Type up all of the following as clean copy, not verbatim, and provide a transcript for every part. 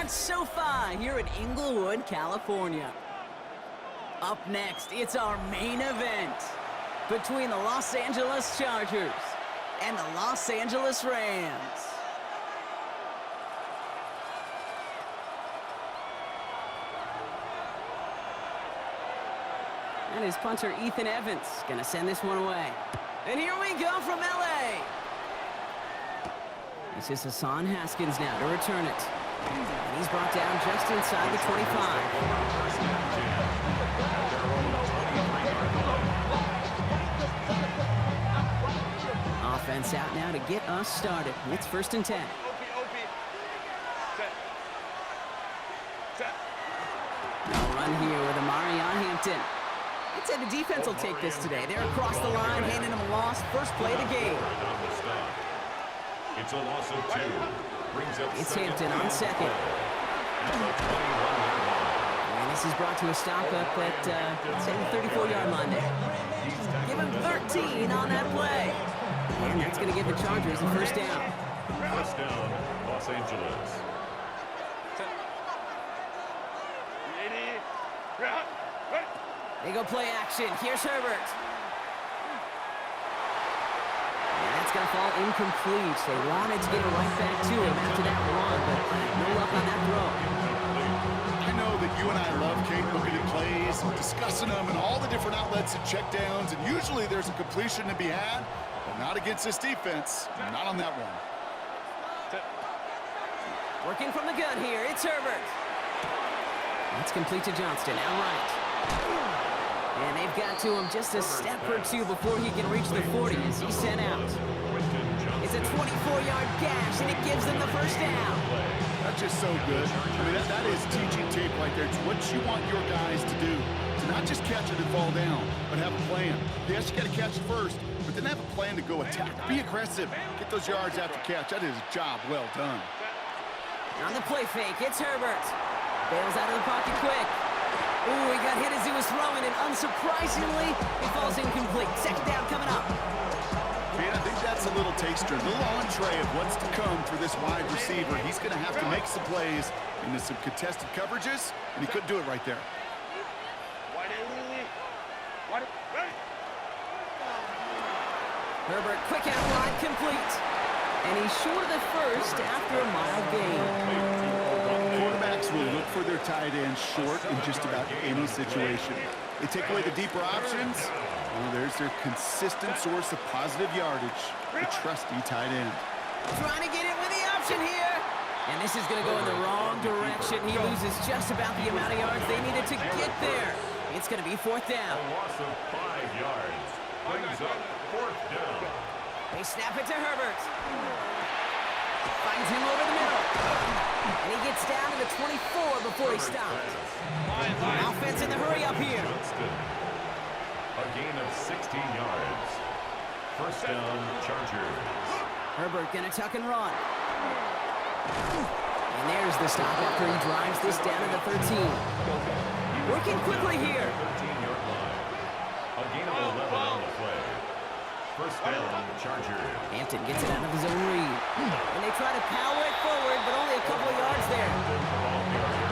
at SoFi here in Inglewood, California. Up next, it's our main event between the Los Angeles Chargers and the Los Angeles Rams. And his punter, Ethan Evans, going to send this one away. And here we go from L.A. This is Hassan Haskins now to return it. And he's brought down just inside the 25. Offense out now to get us started. It's 1st and 10. No run here with Amari on Hampton. I'd say the defense will take this today. They're across the line, handing them a loss. First play of the game. It's a loss of 2. Brings up it's Hampton on second. And this is brought to a stop up at the 34-yard line there. Give him 13 on that play. And that's going to give the Chargers a first down. First down, Los Angeles. They go play action. Here's Herbert. And that's going to fall incomplete. They wanted to get it right back to him after that run, but no luck on that throw. I know that you and I love, Kate, looking at plays, discussing them, and all the different outlets and checkdowns, and usually there's a completion to be had, but not against this defense. Not on that one. Working from the gun here. It's Herbert. That's complete to Johnston. Now right. And they've got to him just a step or two before he can reach the 40 as he's sent out. It's a 24-yard gash, and it gives them the first down. That's just so good. I mean, that is teaching tape right there. It's what you want your guys to do. To not just catch it and fall down, but have a plan. Yes, you got to catch it first, but then have a plan to go attack. Be aggressive. Get those yards after catch. That is a job well done. On the play fake, it's Herbert. Bails out of the pocket quick. Ooh, he got hit as he was throwing, and unsurprisingly, he falls incomplete. Second down coming up. Man, I think that's a little taster, a little entree of what's to come for this wide receiver. He's going to have to make some plays into some contested coverages, and he couldn't do it right there. Herbert, quick out wide, complete. And he's short of the first after a mild gain. Quarterbacks will look for their tight end short in just about any situation. They take away the deeper options. Well, there's their consistent source of positive yardage, the trusty tight end. Trying to get it with the option here. And this is going to go in the wrong direction. He loses just about the amount of yards they needed to get there. It's going to be 4th down. A loss of 5 yards. Brings up 4th down. They snap it to Herbert. Finds him over the middle. And he gets down to the 24 before he stops. Offense in the hurry up here. A gain of 16 yards. First down, Chargers. Herbert gonna tuck and run. And there's the stop after he drives this down to the 13. Working quickly here. 13-yard line. A gain of 11 on the play. First down, Chargers. Hampton gets it out of his own read. And they try to power it forward, but only a couple of yards there.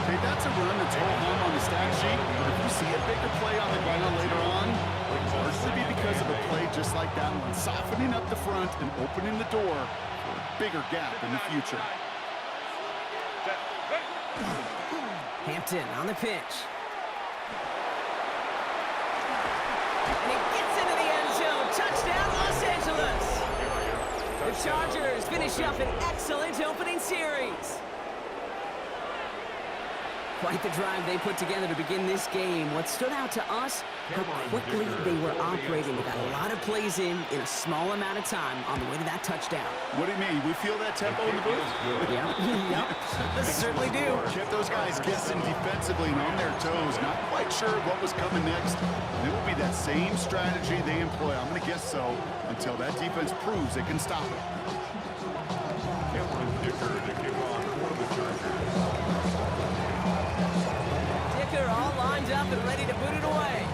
Okay, that's a run that's all hung on the stat sheet. But if you see a bigger play on the ground later on, it'll largely be because of a play just like that one, softening up the front and opening the door for a bigger gap in the future. Hampton on the pitch. And he gets into the end zone. Touchdown, Los Angeles. The Chargers finish up an excellent opening series. Quite the drive they put together to begin this game. What stood out to us, how quickly they were operating. They got a lot of plays in a small amount of time on the way to that touchdown. What do you mean? We feel that tempo in the booth? Yep, certainly do. Kept those guys guessing defensively and on their toes, not quite sure what was coming next. And it will be that same strategy they employ, I'm going to guess so, until that defense proves they can stop it. Dicker to kick off for the Chargers. Dicker all lined up and ready to boot it away.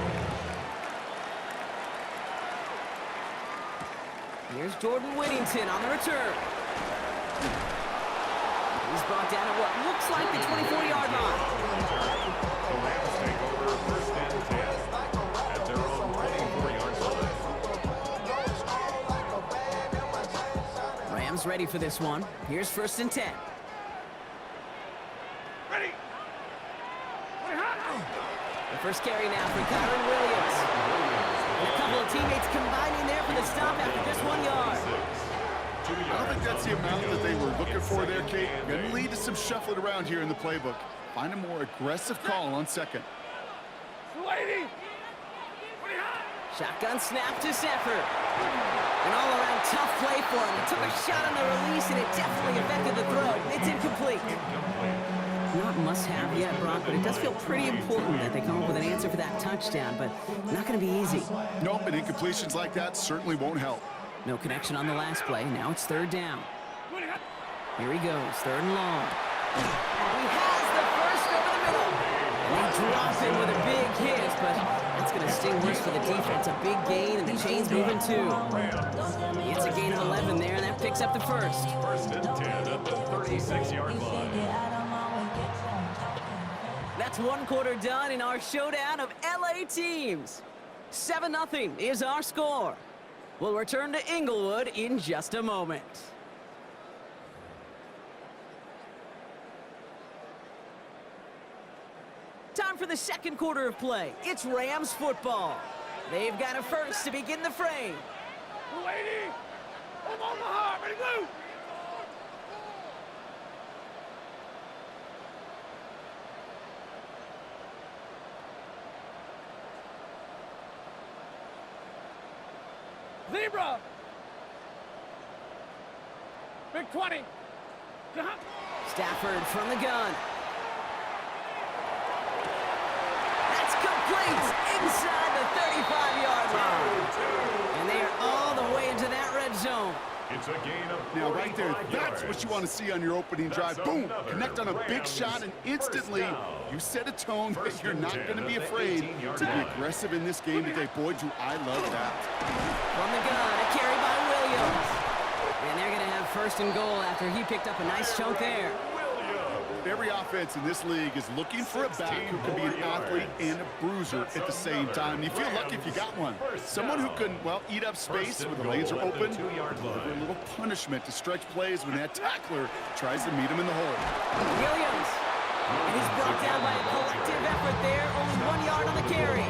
Here's Jordan Whittington on the return. He's brought down at what looks like the ready for this one. Here's 1st and 10. Ready. The first carry now for Kyron Williams. And a couple of teammates combining there for the stop after just 1 yard. I don't think that's the amount that they were looking for there, Kate. Going to lead to some shuffling around here in the playbook. Find a more aggressive call on 2nd. Shotgun snap to Sanford. An all-around tough play for him. He took a shot on the release, and it definitely affected the throw. It's incomplete. Not must-have yet, Brock, but it does feel pretty important that they come up with an answer for that touchdown, but not going to be easy. Nope, and incompletions like that certainly won't help. No connection on the last play. Now it's 3rd down. Here he goes, 3rd and long. He has the first over the middle. And they drop him with a big hit, but that's going to sting worse for the defense. A big gain, and the chain's moving too. It's a gain of 11 there, and that picks up the first. 1st and 10 at the 36-yard line. That's 1 quarter done in our showdown of LA teams. 7-0 is our score. We'll return to Inglewood in just a moment. Time for the 2nd quarter of play. It's Rams football. They've got a first to begin the frame. Lady. I'm on the heart. Ready, go. Zebra. Big 20. Stafford from the gun. That's complete inside the 35-yard line. And they are all the way into that red zone. It's a gain of Now, right there, 45 that's yards. what you want to see on your opening drive. Boom! Connect on a big shot, and instantly you set a tone that you're not going to be afraid to be aggressive in this game today. Boy, do I love that. From the gun, a carry by Williams. And they're going to have 1st and goal after he picked up a nice chunk there. Every offense in this league is looking for a back who can be an athlete and a bruiser at the same time. You feel lucky if you got one. Someone who can, well, eat up space when the lanes are open, deliver a little punishment to stretch plays when that tackler tries to meet him in the hole. Williams. And he's brought down by a collective effort there. Only 1 yard on the carry.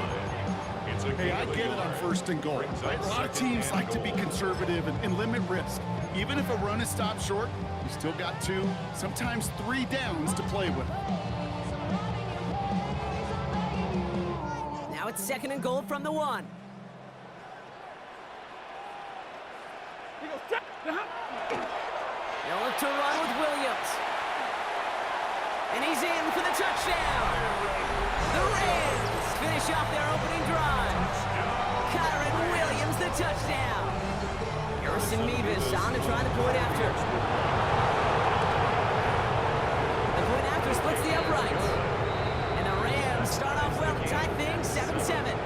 Hey, I get it on 1st and goal. Right? A lot of teams like to be conservative and limit risk. Even if a run is stopped short, you still got 2, sometimes 3 downs to play with. Now it's 2nd and goal from the 1. They'll look to run with Williams. And he's in for the touchdown. The Rams finish off their opening drive. Kyron Williams, the touchdown. Harrison Mevis on to try the point after. The point after splits the upright. And the Rams start off well to tie things 7-7.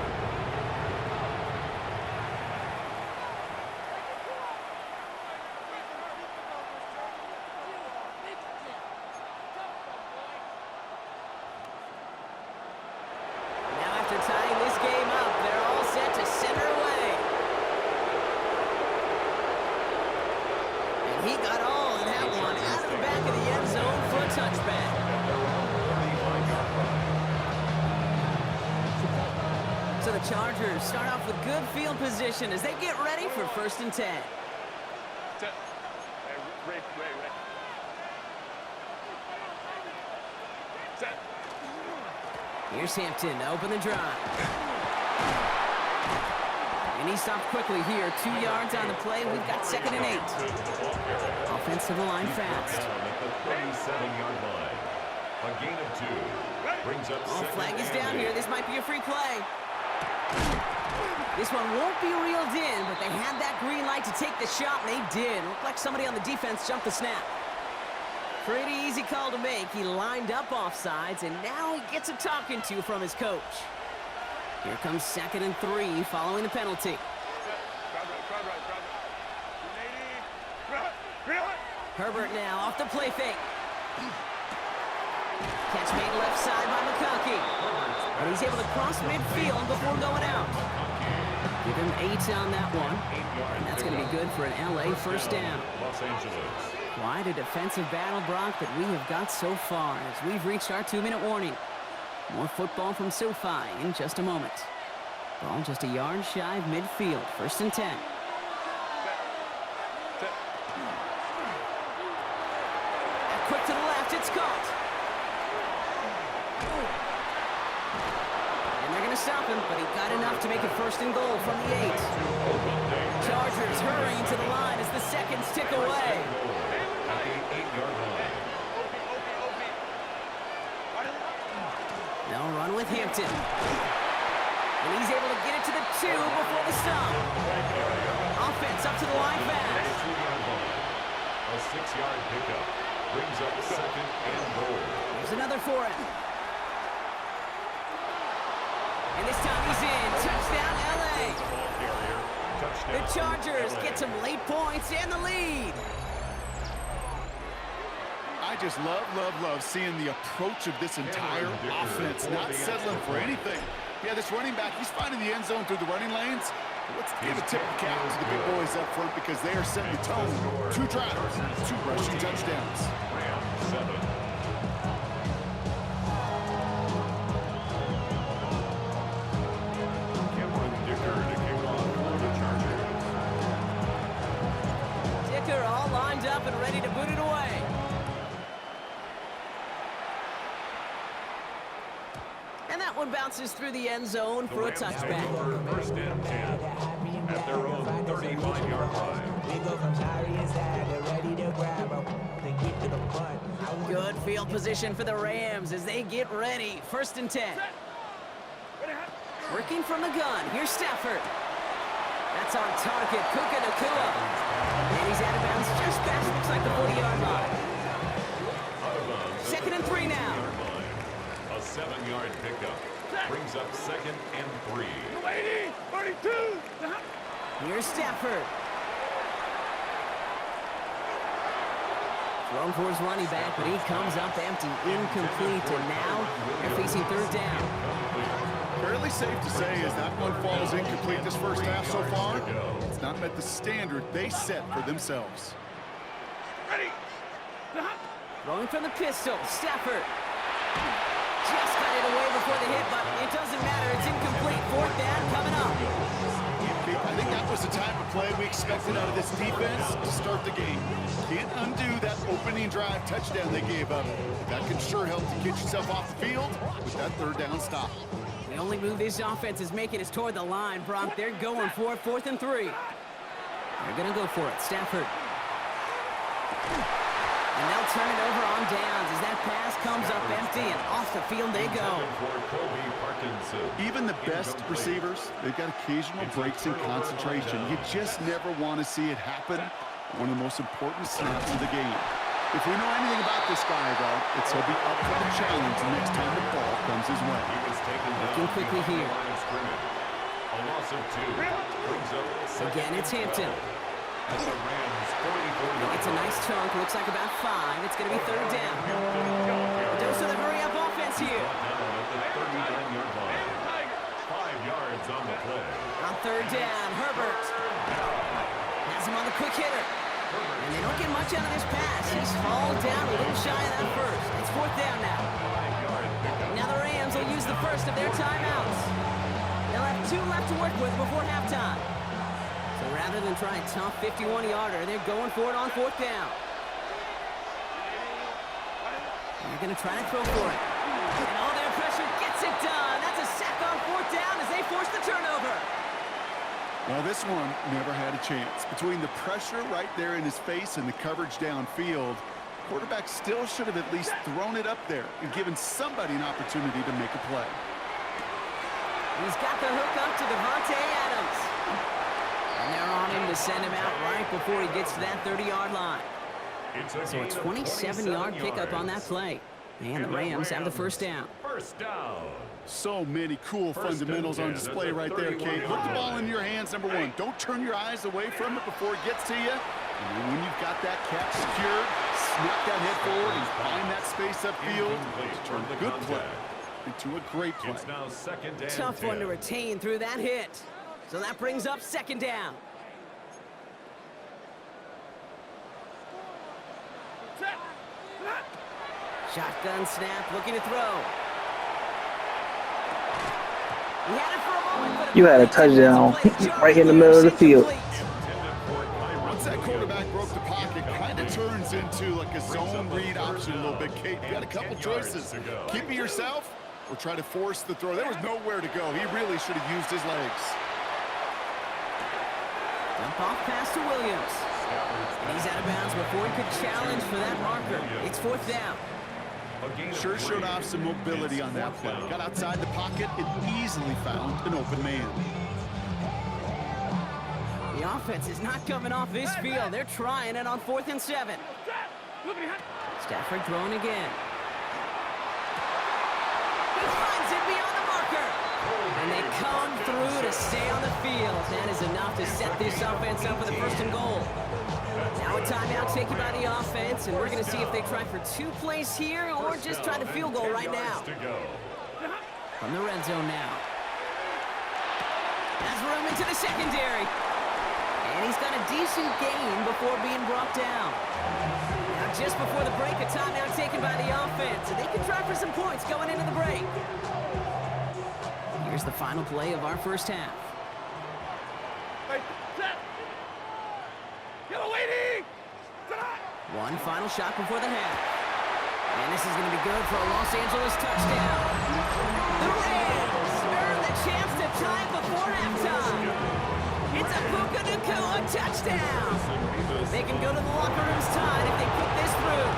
Tying this game up, they're all set to center away. And he got all in that one out of the back of the end zone for a touchback. So the Chargers start off with good field position as they get ready for 1st and 10. Here's Hampton to open the drive. And he stopped quickly here. 2 yards on the play. We've got 2nd and 8. Offensive line fast. The 37-yard line. A gain of 2. Brings up Oh, 2nd flag is and down 8. here. This might be a free play. This one won't be reeled in, but they had that green light to take the shot, and they did. Looked like somebody on the defense jumped the snap. Pretty easy call to make. He lined up offsides, and now he gets a talking to from his coach. Here comes 2nd and 3 following the penalty. Herbert now off the play fake. Catch made left side by McConkey. And he's able to cross midfield before going out. Give him 8 on that one. And that's going to be good for an LA first down. Los Angeles. Quite a defensive battle, Brock, that we have got so far as we've reached our 2-minute warning. More football from SoFi in just a moment. Ball just a yard shy of midfield. 1st and 10. Quick to the left, it's caught. And they're going to stop him, but he got enough to make it 1st and goal from the 8. Chargers hurrying to the line as the seconds tick away. At the 8-yard line. They'll run with Hampton. And he's able to get it to the 2 before the stop. Offense up to the line fast. A 6-yard pickup brings up 2nd and goal. There's another for him. And this time he's in. Touchdown, LA. Ball carrier. Touchdown. The Chargers LA. get some late points and the lead. I just love seeing the approach of this entire offense, not settling for anything. Yeah, this running back, he's finding the end zone through the running lanes. Let's give a tip of cap to the big boys up front because they are setting the tone. 2 drives, 2 rushing touchdowns. Rams 7. Cameron Dicker to kick off for the Chargers. Dicker all lined up and ready to boot it away. And that one bounces through the end zone for a touchback. 1st and 10 at their own 35-yard line. Good field position for the Rams as they get ready. 1st and 10. Working from the gun. Here's Stafford. That's on target. Puka Nacua. And he's out of bounds just past, looks like the 40-yard line. 2nd and 3 now. A 7-yard pickup brings up 2nd and 3. 32. Here's Stafford. Thrown for his running back, but he comes up empty, incomplete, and now they're facing 3rd down. Fairly safe to say as that one falls incomplete this first half so far, it's not met the standard they set for themselves. Ready. Throwing from the pistol, Stafford. Just got it away before the hit, but it doesn't matter. It's incomplete. 4th down coming up. I think that was the type of play we expected out of this defense to start the game. Can't undo that opening drive touchdown they gave up. That can sure help to get yourself off the field with that 3rd down stop. The only move this offense is making is toward the line, Brock. They're going for it, 4th and 3. They're going to go for it. Stafford. And they'll turn it over on downs as that pass comes up empty, and off the field they go. Even the best receivers, they've got occasional breaks in concentration. You just never want to see it happen. One of the most important snaps of the game. If we know anything about this guy, though, it's he'll be up for the challenge the next time the ball comes his way. Looking quickly here. A loss of 2 brings up Again, it's Hampton. at the Rams 44. It's a nice chunk. Looks like about 5. It's going to be 3rd down. A dose of the hurry-up offense here. At the 39-yard line. 5 yards on the play. On 3rd down, Herbert has him on the quick hitter. And they don't get much out of this pass. He's hauled down a little shy of that first. It's 4th down now. Now the Rams will use the first of their timeouts. They'll have 2 left to work with before halftime. So rather than try a tough 51-yarder, they're going for it on 4th down. They're going to try to throw for it. And all their pressure gets it done. That's a sack on 4th down as they force the turnover. Well, this one never had a chance. Between the pressure right there in his face and the coverage downfield, quarterback still should have at least thrown it up there and given somebody an opportunity to make a play. He's got the hook up to Devontae Adams. And they're on him to send him out right before he gets to that 30-yard line. So a 27-yard pickup on that play. And the Rams have the 1st down. 1st down. So many cool fundamentals on display right there, Kate. Put the ball in your hands, number 1. Don't turn your eyes away from it before it gets to you. And then when you've got that catch secured, snap that head forward and find that space upfield. Good play. into a great play. It's now second and Tough 10. one to retain through that hit. So that brings up second down. Shotgun snap, looking to throw. He had it for a moment, but You had a touchdown right in the middle of the field. Once that quarterback broke the pocket, kind of turns into like a zone read option a little bit, Kate. You got a couple choices. Keep it yourself or try to force the throw. There was nowhere to go. He really should have used his legs. Dump off pass to Williams. And he's out of bounds before he could challenge for that marker. It's fourth down. Sure showed off some mobility on that play. Got outside the pocket and easily found an open man. The offense is not coming off this field. They're trying it on 4th and 7. Stafford throwing again. He finds it beyond the marker. And they come through to stay on the field. That is enough to set this offense up for the 1st and goal. Now a timeout taken by the offense, and we're going to see if they try for 2 plays here or just try to field goal right now. From the red zone now. Has room into the secondary. And he's got a decent gain before being brought down. Now just before the break, a timeout taken by the offense, and they can try for some points going into the break. Here's the final play of our first half. One final shot before the half. And this is going to be good for a Los Angeles touchdown. The Rams earn the chance to tie before halftime. It's a Puka Nacua touchdown. They can go to the locker rooms tied if they put this through.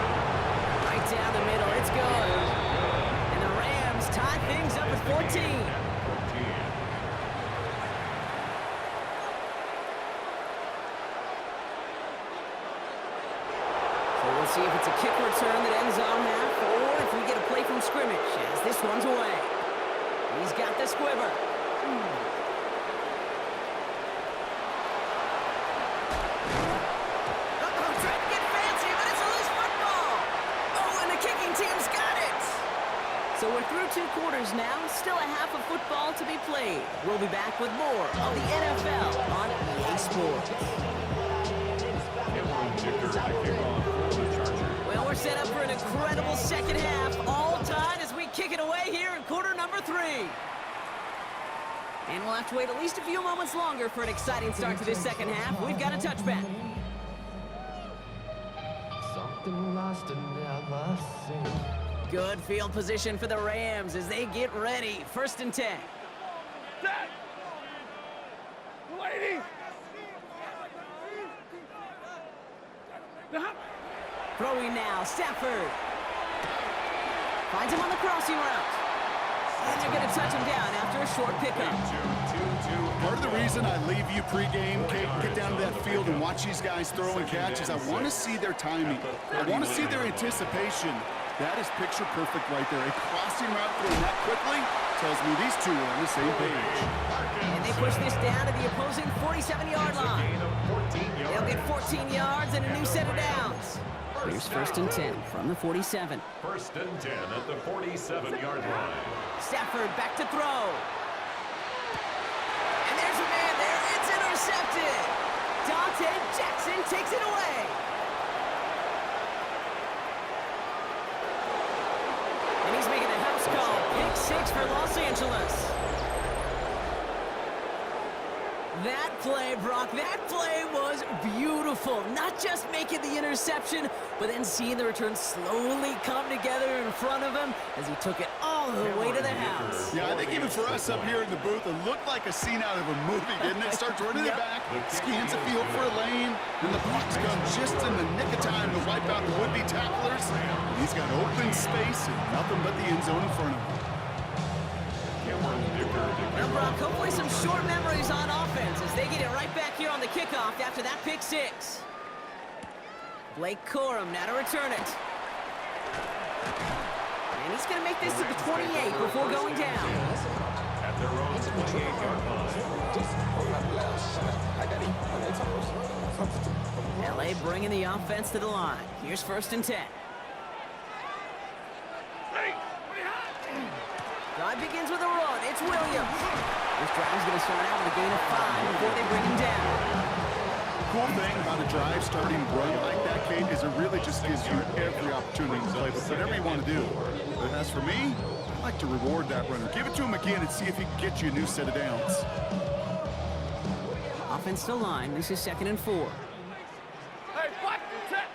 Right down the middle, it's good. And the Rams tie things up at 14. We'll see if it's a kick return that ends on half, or if we get a play from scrimmage as this one's away. He's got the squiver. Trying to get fancy, but it's a loose football. Oh, and the kicking team's got it. So we're through 2 quarters now, still a half of football to be played. We'll be back with more of the NFL on EA Sports. Well, we're set up for an incredible second half, all tied as we kick it away here in quarter number 3. And we'll have to wait at least a few moments longer for an exciting start to this second half. We've got a touchback. Good field position for the Rams as they get ready. 1st and 10. Throwing now, Stafford. Finds him on the crossing route. And they're going to touch him down after a short pickup. Part of the reason I leave you pregame, Kate, get down to that field and watch these guys throw and catch is I want to see their timing. I want to see their anticipation. That is picture perfect right there. A crossing route thrown that quickly tells me these two are on the same page. And they push this down to the opposing 47-yard line. They'll get 14 yards and a new set of downs. Here's 1st and 10 from the 47. 1st and 10 at the 47-yard line. Stafford back to throw. And there's a man there. It's intercepted. Dante Jackson takes it away. And he's making a house call. Pick 6 for Los Angeles. That play, Brock, that play was beautiful. Not just making the interception, but then seeing the return slowly come together in front of him as he took it all the way to the house. Yeah, I think even for us up here in the booth, it looked like a scene out of a movie, didn't it? Starts running it back, scans the field for a lane, and the Bucs come just in the nick of time to wipe out the would-be tacklers. He's got open space and nothing but the end zone in front of him. Now, Brock, hopefully some short memories on offense as they get it right back here on the kickoff after that pick 6. Blake Corum now to return it. And he's going to make this to the 28 before going down. At their own 28-yard line. LA bringing the offense to the line. Here's 1st and 10. Drive begins with a run. It's Williams. This drive's going to start out with a gain of 5 before they bring him down. Cool thing about a drive starting run like that, Kate, is it really just gives you every opportunity to play with whatever you want to do. But as for me, I like to reward that runner. Give it to him again and see if he can get you a new set of downs. Offensive line. This is 2nd and 4. Hey, what? Set.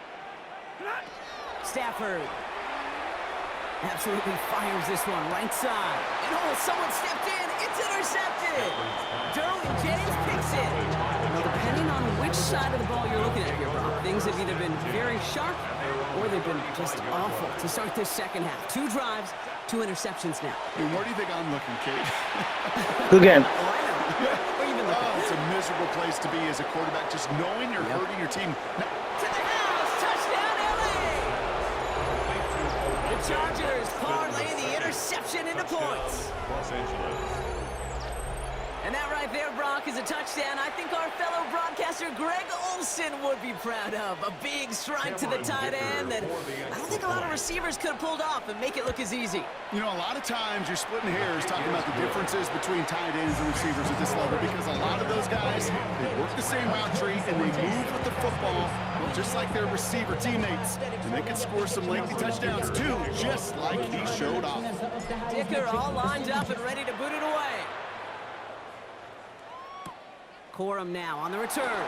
Stafford absolutely fires this one right side. And oh, someone stepped in. It's intercepted. Derwin James picks it. Now, depending on which side of the ball you're looking at here, Brock, things have either been very sharp or they've been just awful to start this second half. 2 drives, 2 interceptions now. And where do you think I'm looking, Kate? Good game. Oh, I know. Where you been looking? Oh, it's a miserable place to be as a quarterback, just knowing you're hurting your team. Now, To the house. Touchdown, LA. The Chargers parlay the interception into points. Los Angeles. And that right there, Brock, is a touchdown I think our fellow broadcaster Greg Olsen would be proud of. A big strike to the tight end that I don't think a lot of receivers could have pulled off and make it look as easy. you know, a lot of times you're splitting hairs talking about the differences between tight ends and receivers at this level because a lot of those guys, they work the same route tree and they move with the football just like their receiver teammates. And they can score some lengthy touchdowns too, just like he showed off. Dicker all lined up and ready to boot it away. Corum now on the return.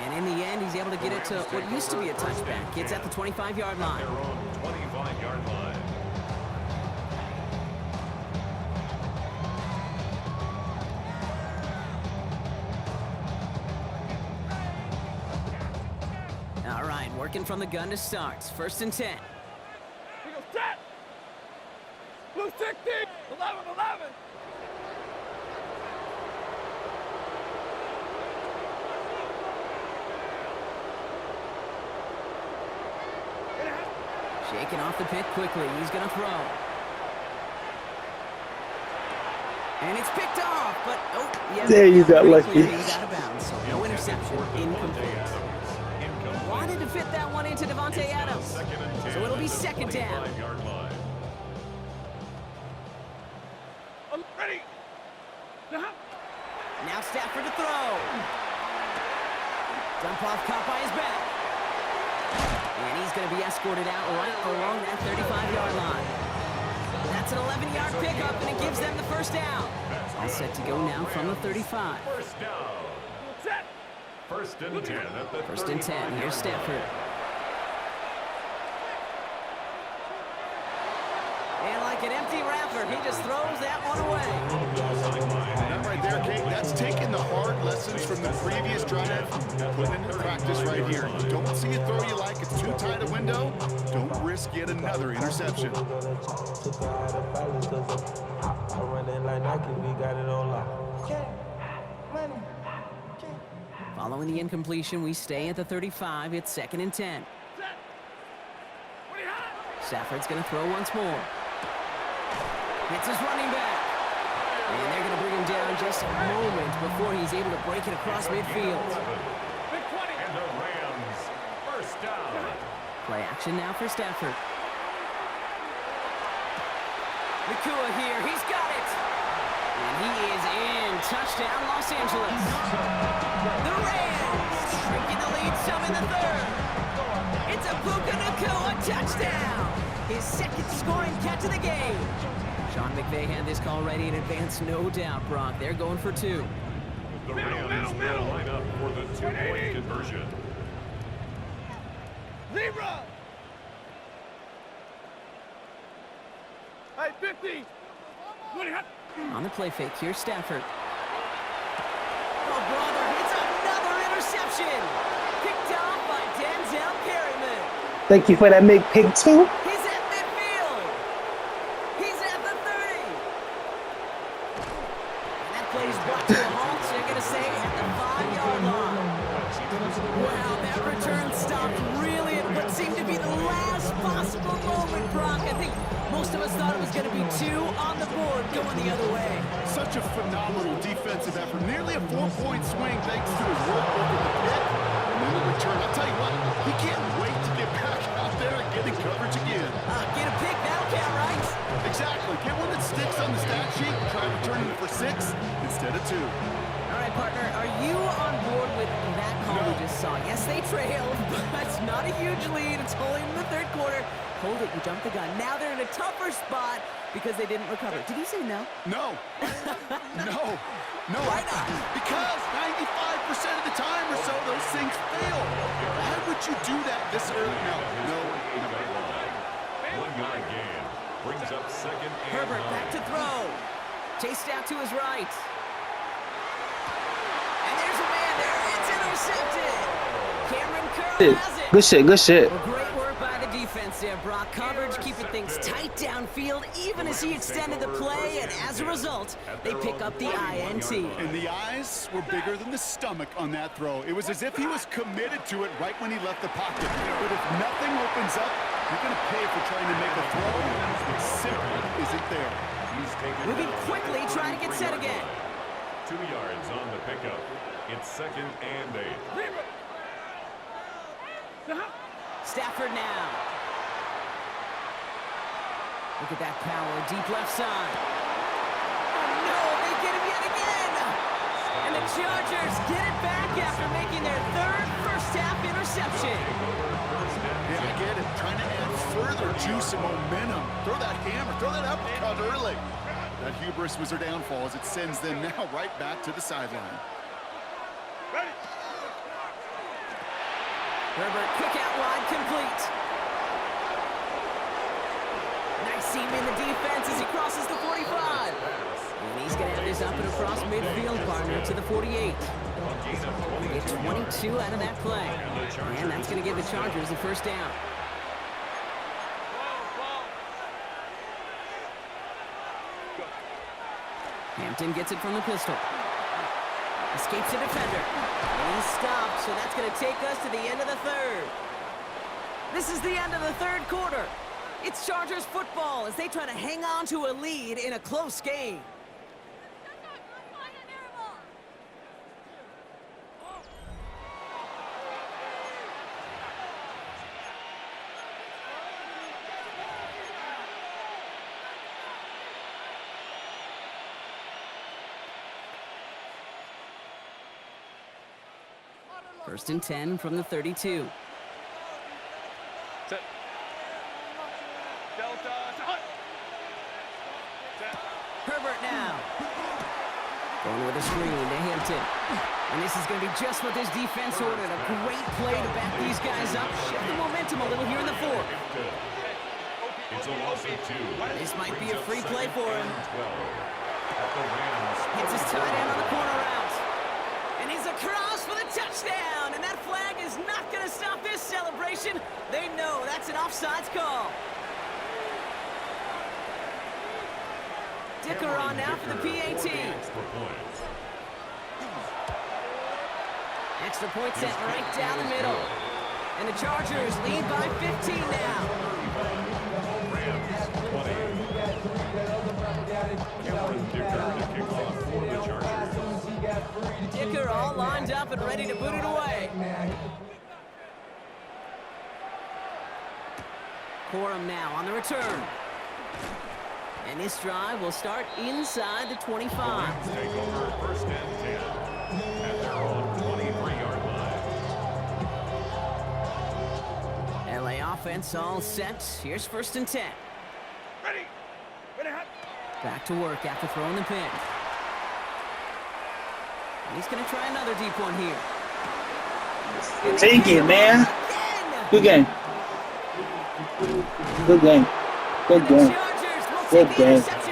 And in the end, he's able to get it to what used to be a touchback. It's at the 25-yard line. Their own 25-yard line. All right, working from the gun to start. 1st and 10. We go set. Blue 60. 11. Shaking off the pick quickly. He's going to throw. And it's picked off, but oh, yeah. There you got lucky. He's out of bounds, so no interception, incomplete. Wanted to fit that one into Devontae Adams, so it'll be 2nd down. Ready. Now Stafford to throw. Dump off caught by his back. And he's going to be escorted out right along that 35-yard line. That's an 11-yard pickup, and it gives them the 1st down. All set to go now from the 35. First down. Set. 1st and 10 at the 1st and 10. Here's Stafford. And like an empty wrapper, he just throws that one away. That right there, Kate, that's taking the hard lessons from the previous drive, putting it into practice right here. Don't see a throw you like, it's too tight a window. Don't risk yet another interception. Following the incompletion, we stay at the 35. It's 2nd and 10. Stafford's going to throw once more. Hits his running back. And they're going to bring him down just a moment before he's able to break it across midfield. And the Rams. First down. Play action now for Stafford. Nakua here. He's got it. And he is in. Touchdown, Los Angeles. The Rams shrinking the lead some in the 3rd. It's a Puka Nakua touchdown. His 2nd scoring catch of the game. Sean McVay had this call ready in advance, no doubt, Brock. They're going for 2. The Rams will line up for the 2-point conversion. Zebra. Hey, 50. On the play fake, here's Stafford. Oh, brother, it's another interception. Picked off by Denzel Perryman. Thank you for that make pick too. He's at midfield. He's at the 30. And that play's brought to a halt, so you're going to say at the 5-yard line. Wow, that return stopped really at what seemed to be the last possible moment, Brock. I think most of us thought it was going to be 2 on the board going the other way. Such a phenomenal defensive effort. Nearly a 4-point swing thanks to his work over the pit. And then the return. I'll tell you what, he can't wait to get back out there and get in coverage again. Get a Exactly. Get one that sticks on the stat sheet and try returning it for 6 instead of 2. All right, partner, are you on board with that call we just saw? Yes, they trailed, but it's not a huge lead. It's only in the third quarter. Hold it, you jumped the gun. Now they're in a tougher spot because they didn't recover. Did you say no? No. No. No. Why not? Because 95% of the time or so, those things fail. Why would you do that this early? No. 1 yard gain. Brings up second and Herbert 9. back to throw. Chased out to his right. And there's a man there. It's intercepted. Cameron Curl has it. Good shit, good shit. Well, great work by the defense there, Brock. Coverage, keeping things tight downfield, even as he extended the play, and as a result, they pick up the INT. And the eyes were bigger than the stomach on that throw. It was as if he was committed to it right when he left the pocket. But if nothing opens up, you're going to pay for trying to make a throw that simply isn't there. Moving quickly, trying to get set again. 2 yards on the pickup. It's second and 8. Stafford now. Look at that power, deep left side. Oh no, they get him yet again! And the Chargers get it back after making their third first-half interception. Yeah, I get it. Trying to add further juice and momentum. Throw that hammer, throw that uppercut early. That hubris was their downfall as it sends them now right back to the sideline. Herbert, quick out wide, complete. Nice seam in the defense as he crosses the 45. And he's going to have this up and across midfield, partner, to the 48. Get 22 out of that play. And that's going to give the Chargers the first down. Hampton gets it from the pistol. Escapes the defender. And he's stopped, so that's going to take us to the end of the third. This is the end of the third quarter. It's Chargers football as they try to hang on to a lead in a close game. First and 10 from the 32. Set. Delta. Herbert now. Going with a screen to Hampton. And this is going to be just what this defense ordered. A great play to back these guys up. Shift the momentum a little here in the fourth. It's a loss of 2. This might be a free play for him. 12. At the Rams. Hits his tight end on the corner route. And he's across for the touchdown. And that flag is not going to stop this celebration. They know that's an offsides call. Dicker on now for the PAT. Extra point set right down the middle. And the Chargers lead by 15 now. Rams 20. Cameron Dicker to kick off for the Chargers. Dicker all lined up and ready to boot it away. Corum now on the return. And this drive will start inside the 25. Rams take over first and 10 at their own 23-yard line. LA offense all set. Here's first and 10. Ready. Ready, hot. Back to work after throwing the pin. And he's going to try another deep one here. Take it, man. Again. Good game. Good game. Good The game. Chargers will Good take the game. interception